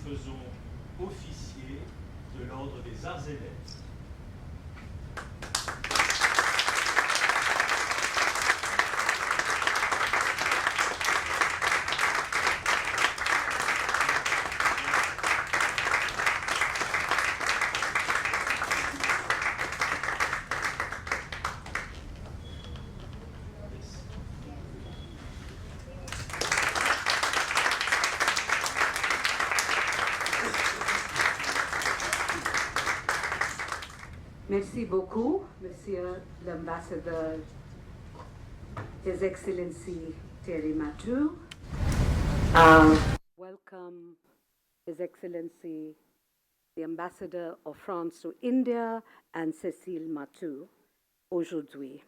faisons officier de l'Ordre des Arts et Lettres. Merci beaucoup, Monsieur l'Ambassadeur, His Excellency Thierry Matou. Welcome, His Excellency, the Ambassador of France to India, and Cécile Matou, aujourd'hui.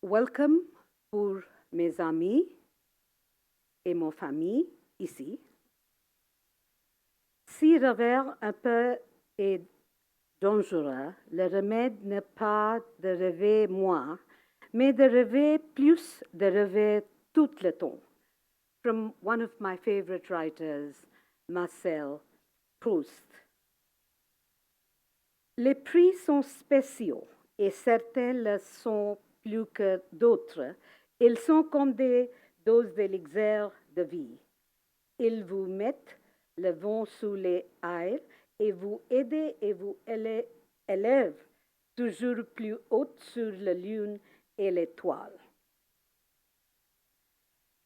Welcome pour mes amis et mon famille ici. Si revers un peu est dangereux, le remède n'est pas de rêver moins, mais de rêver plus, de rêver tout le temps. From one of my favorite writers, Marcel Proust. Les prix sont spéciaux et certains le sont plus que d'autres. Ils sont comme des doses d'élixir de vie. Ils vous mettent le vent sous les ailes et vous aident et vous élèvent toujours plus haut sur la lune et l'étoile.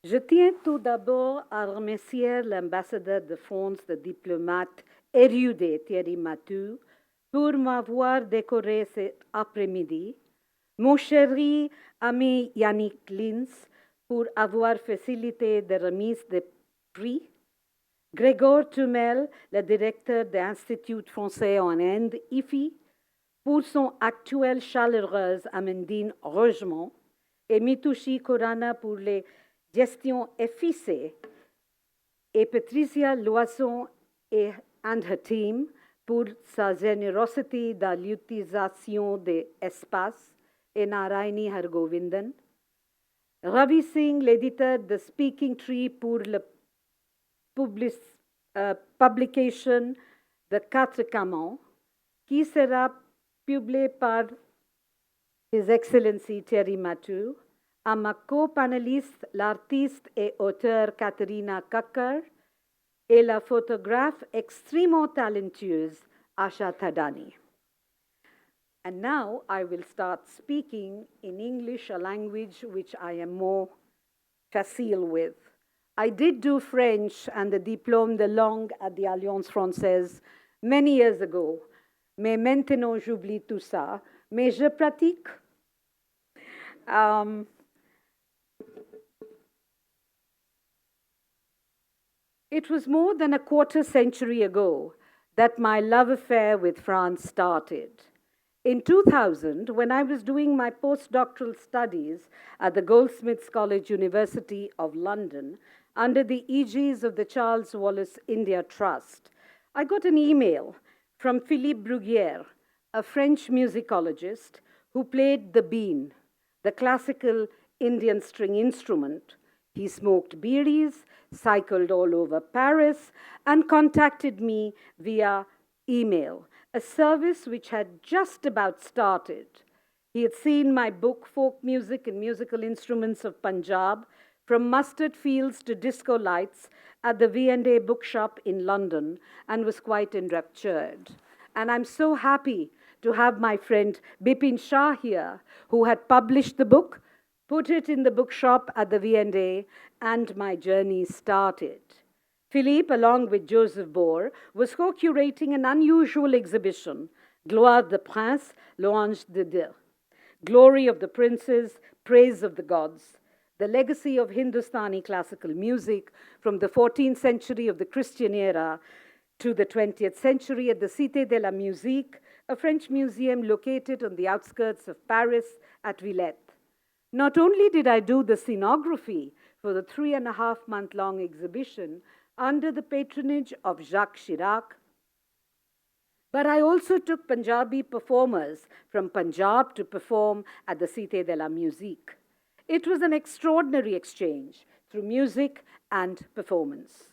Je tiens tout d'abord à remercier l'ambassadeur de France, le diplomate érudit Thierry Matou, pour m'avoir décoré cet après-midi, mon chéri ami Yannick Lins, pour avoir facilité la remise des prix, Grégoire Tumel, le directeur de l'Institut français en Inde, IFI, pour son actuel chaleureuse amendine Rogement, et Mitushi Korana pour les gestions efficaces, et Patricia Loison and her team pour sa générosité dans l'utilisation des espaces, et Narayani Hargovindan, Ravi Singh, l'éditeur de Speaking Tree pour le publication de 4 camons, qui sera publié par His Excellency Thierry Matou, à ma co-panéliste, l'artiste et auteure Katerina Kakkar, et la photographe extrêmement talentueuse Asha Thadani. And now I will start speaking in English, a language which I am more facile with. I did do French and the diplôme de langue at the Alliance Française many years ago, mais maintenant j'oublie tout ça, mais je pratique. It was more than a quarter century ago that my love affair with France started. In 2000, when I was doing my postdoctoral studies at the Goldsmiths College, University of London, under the aegis of the Charles Wallace India Trust, I got an email from Philippe Bruguière, a French musicologist who played the bean, the classical Indian string instrument. He smoked beeries, cycled all over Paris, and contacted me via email, a service which had just about started. He had seen my book, Folk Music and Musical Instruments of Punjab, from mustard fields to disco lights, at the V&A bookshop in London, and was quite enraptured. And I'm so happy to have my friend Bipin Shah here, who had published the book, put it in the bookshop at the V&A, and my journey started. Philippe, along with Joseph Bohr, was co-curating an unusual exhibition, Gloire de Prince, Louange de Dieu, Glory of the Princes, Praise of the Gods, the legacy of Hindustani classical music from the 14th century of the Christian era to the 20th century at the Cité de la Musique, a French museum located on the outskirts of Paris at Villette. Not only did I do the scenography for the 3.5-month-long exhibition under the patronage of Jacques Chirac, but I also took Punjabi performers from Punjab to perform at the Cité de la Musique. It was an extraordinary exchange. through music and performance.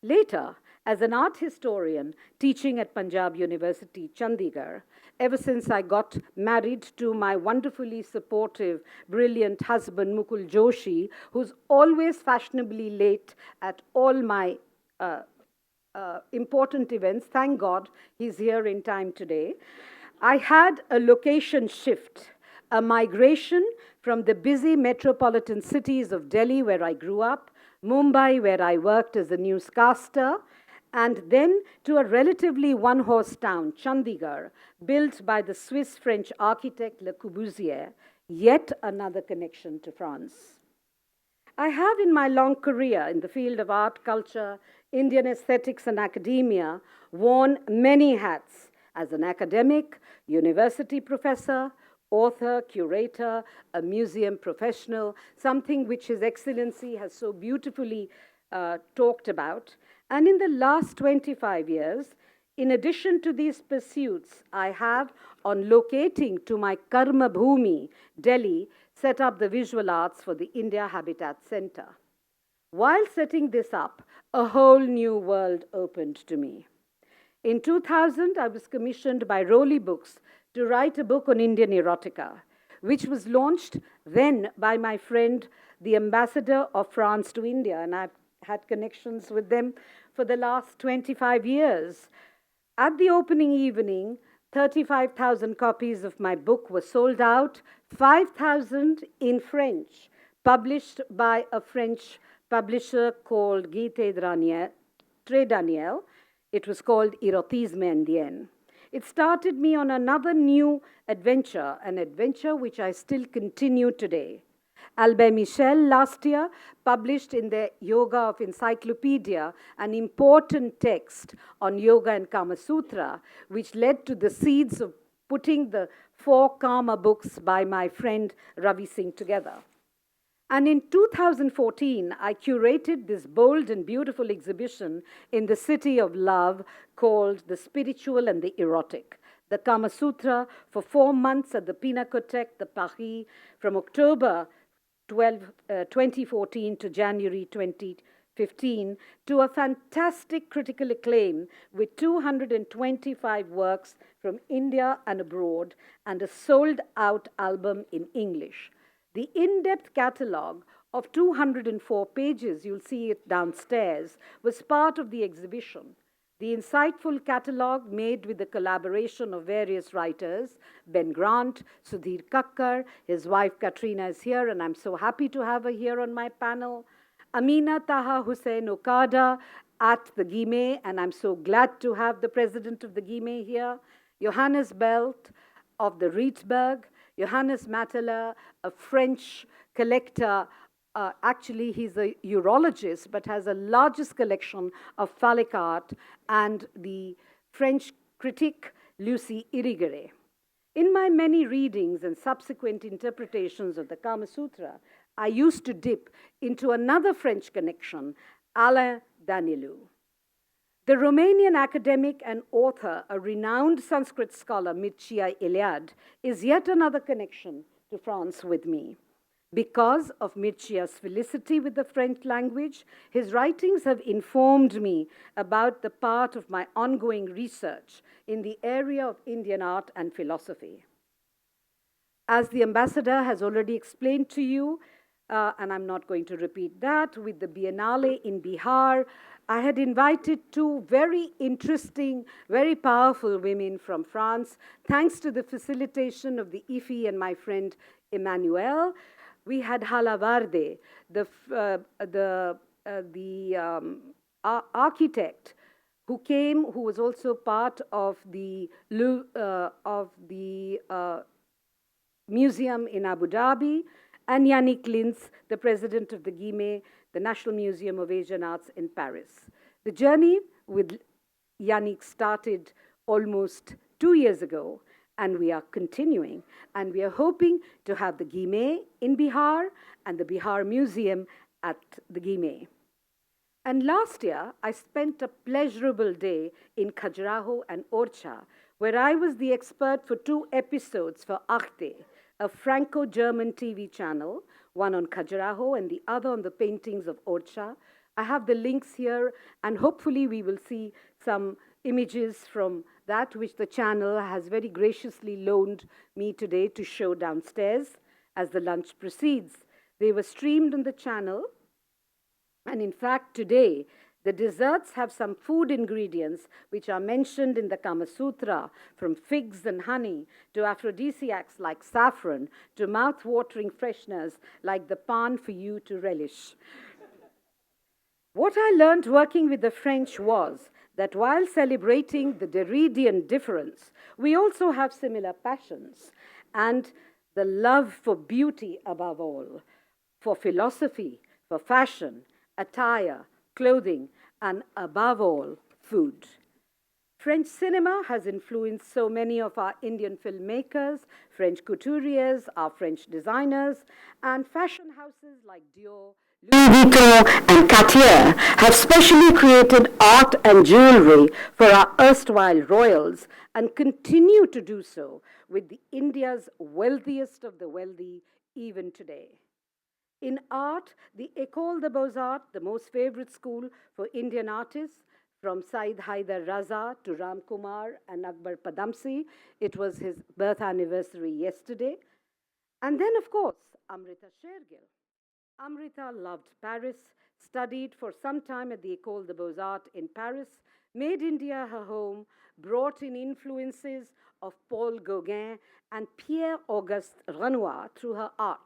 Later, as an art historian teaching at Punjab University, Chandigarh, ever since I got married to my wonderfully supportive, brilliant husband, Mukul Joshi, who's always fashionably late at all my important events. Thank God he's here in time today. I had a location shift, a migration from the busy metropolitan cities of Delhi, where I grew up, Mumbai, where I worked as a newscaster, and then to a relatively one-horse town, Chandigarh, built by the Swiss-French architect Le Corbusier, yet another connection to France. I have, in my long career in the field of art, culture, Indian aesthetics, and academia, worn many hats as an academic, university professor, author, curator, a museum professional, something which His Excellency has so beautifully talked about. And in the last 25 years, in addition to these pursuits, I have, on locating to my Karma Bhumi, Delhi, set up the visual arts for the India Habitat Center. While setting this up, a whole new world opened to me. In 2000, I was commissioned by Rowley Books to write a book on Indian erotica, which was launched then by my friend, the ambassador of France to India, and I've had connections with them for the last 25 years. At the opening evening, 35,000 copies of my book were sold out, 5,000 in French, published by a French publisher called Guy Trédaniel. It was called Erotisme Indien. It started me on another new adventure, an adventure which I still continue today. Albert Michel last year published in the Yoga of Encyclopedia an important text on yoga and Kama Sutra, which led to the seeds of putting the 4 Kama books by my friend Ravi Singh together. And in 2014, I curated this bold and beautiful exhibition in the City of Love called The Spiritual and the Erotic, the Kama Sutra, for 4 months at the Pinakothèque de Paris from October 2014 to January 2015, to a fantastic critical acclaim with 225 works from India and abroad and a sold-out album in English. The in-depth catalogue of 204 pages, you'll see it downstairs, was part of the exhibition. The insightful catalogue, made with the collaboration of various writers, Ben Grant, Sudhir Kakkar, his wife Katrina is here, and I'm so happy to have her here on my panel, Amina Taha Hussein Okada at the Guimet, and I'm so glad to have the president of the Guimet here, Johannes Belt of the Rietberg, Johannes Matteler, a French collector. Actually, he's a urologist, but has the largest collection of phallic art, and the French critic Lucie Irigaray. In my many readings and subsequent interpretations of the Kama Sutra, I used to dip into another French connection, Alain Danilou. The Romanian academic and author, a renowned Sanskrit scholar, Mircea Eliade, is yet another connection to France with me. Because of Mircea's felicity with the French language, his writings have informed me about the part of my ongoing research in the area of Indian art and philosophy. As the ambassador has already explained to you, and I'm not going to repeat that, with the Biennale in Bihar, I had invited 2 very interesting, very powerful women from France, thanks to the facilitation of the IFI and my friend Emmanuel. We had Hala Varde, the architect who came, who was also part of the museum in Abu Dhabi, and Yannick Lintz, the president of the Guimet, the National Museum of Asian Arts in Paris. The journey with Yannick started almost 2 years ago, and we are continuing. And we are hoping to have the Guimet in Bihar and the Bihar Museum at the Guimet. And last year, I spent a pleasurable day in Khajuraho and Orcha, where I was the expert for 2 episodes for Arte, a Franco-German TV channel, one on Khajuraho and the other on the paintings of Orcha. I have the links here, and hopefully we will see some images from that which the channel has very graciously loaned me today to show downstairs as the lunch proceeds. They were streamed on the channel, and in fact, today, the desserts have some food ingredients which are mentioned in the Kama Sutra, from figs and honey to aphrodisiacs like saffron to mouth-watering fresheners like the pan for you to relish. What I learned working with the French was that while celebrating the Derridian difference, we also have similar passions and the love for beauty above all, for philosophy, for fashion, attire, clothing, and above all, food. French cinema has influenced so many of our Indian filmmakers, French couturiers, our French designers, and fashion houses like Dior, Louis Vuitton, and Cartier have specially created art and jewelry for our erstwhile royals and continue to do so with the India's wealthiest of the wealthy even today. In art, the École des Beaux-Arts, the most favorite school for Indian artists, from Said Haider Raza to Ram Kumar and Akbar Padamsi. It was his birth anniversary yesterday. And then, of course, Amrita Shergill. Amrita loved Paris, studied for some time at the École des Beaux-Arts in Paris, made India her home, brought in influences of Paul Gauguin and Pierre-Auguste Renoir through her art.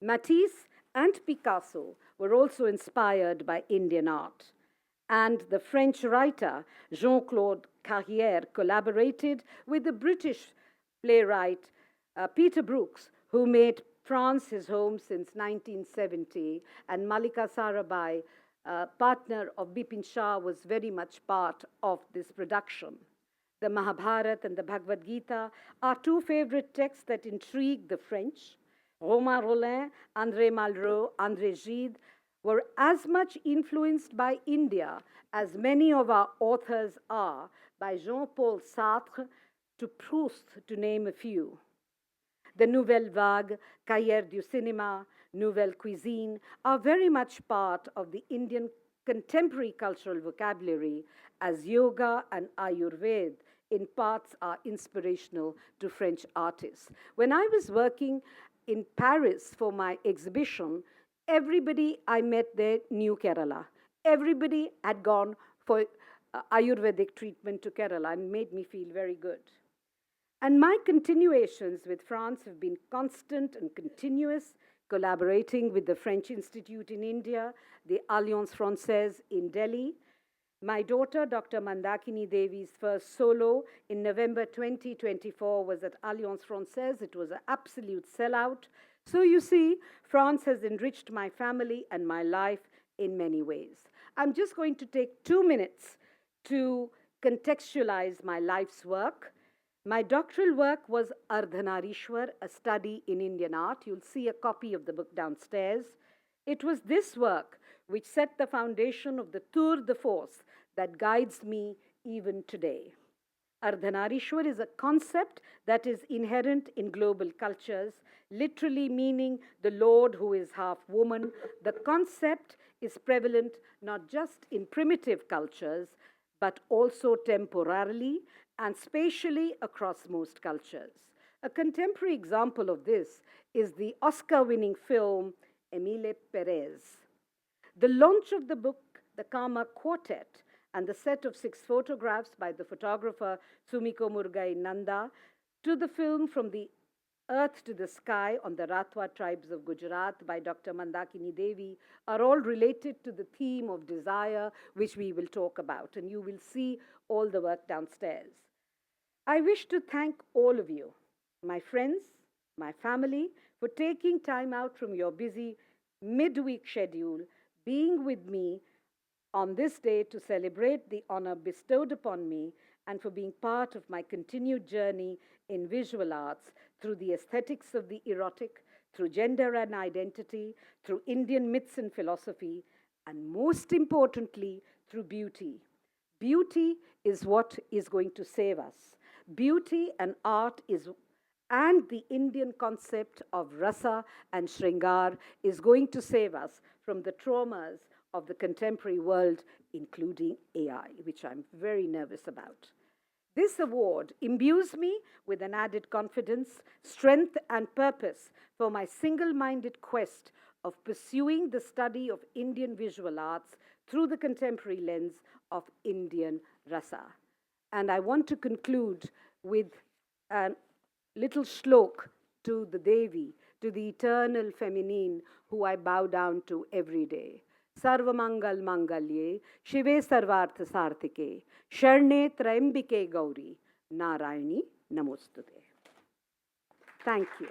Matisse and Picasso were also inspired by Indian art. And the French writer Jean-Claude Carrière collaborated with the British playwright Peter Brooks, who made France his home since 1970, and Malika Sarabhai, partner of Bipin Shah, was very much part of this production. The Mahabharata and the Bhagavad Gita are two favorite texts that intrigue the French. Romain Rolland, André Malraux, André Gide were as much influenced by India as many of our authors are by Jean-Paul Sartre to Proust, to name a few. The Nouvelle Vague, Cahiers du Cinéma, Nouvelle Cuisine are very much part of the Indian contemporary cultural vocabulary, as yoga and Ayurveda in parts are inspirational to French artists. When I was working in Paris for my exhibition, everybody I met there knew Kerala. Everybody had gone for Ayurvedic treatment to Kerala and made me feel very good. And my continuations with France have been constant and continuous, collaborating with the French Institute in India, the Alliance Française in Delhi. My daughter, Dr. Mandakini Devi's first solo in November 2024 was at Alliance Française. It was an absolute sellout. So you see, France has enriched my family and my life in many ways. I'm just going to take 2 minutes to contextualize my life's work. My doctoral work was Ardhanarishwar, a study in Indian art. You'll see a copy of the book downstairs. It was this work which set the foundation of the tour de force that guides me even today. Ardhanarishwar is a concept that is inherent in global cultures, literally meaning the Lord who is half woman. The concept is prevalent not just in primitive cultures, but also temporarily and spatially across most cultures. A contemporary example of this is the Oscar-winning film Emile Perez. The launch of the book, The Karma Quartet, and the set of 6 photographs by the photographer Sumiko Murugai Nanda, to the film From the Earth to the Sky on the Rathwa tribes of Gujarat by Dr. Mandakini Devi, are all related to the theme of desire, which we will talk about, and you will see all the work downstairs. I wish to thank all of you, my friends, my family, for taking time out from your busy midweek schedule, being with me on this day to celebrate the honor bestowed upon me, and for being part of my continued journey in visual arts through the aesthetics of the erotic, through gender and identity, through Indian myths and philosophy, and most importantly, through beauty. Beauty is what is going to save us. Beauty and art is and the Indian concept of rasa and shringar is going to save us from the traumas of the contemporary world, including AI, which I'm very nervous about. This award imbues me with an added confidence, strength, and purpose for my single minded quest of pursuing the study of Indian visual arts through the contemporary lens of Indian rasa. And I want to conclude with a little shlok to the Devi, to the eternal feminine who I bow down to every day. Sarvamangal Mangalye, Shive Sarvartha Sarthike, Sharne Trayambike Gauri, Narayani Namostute. Thank you.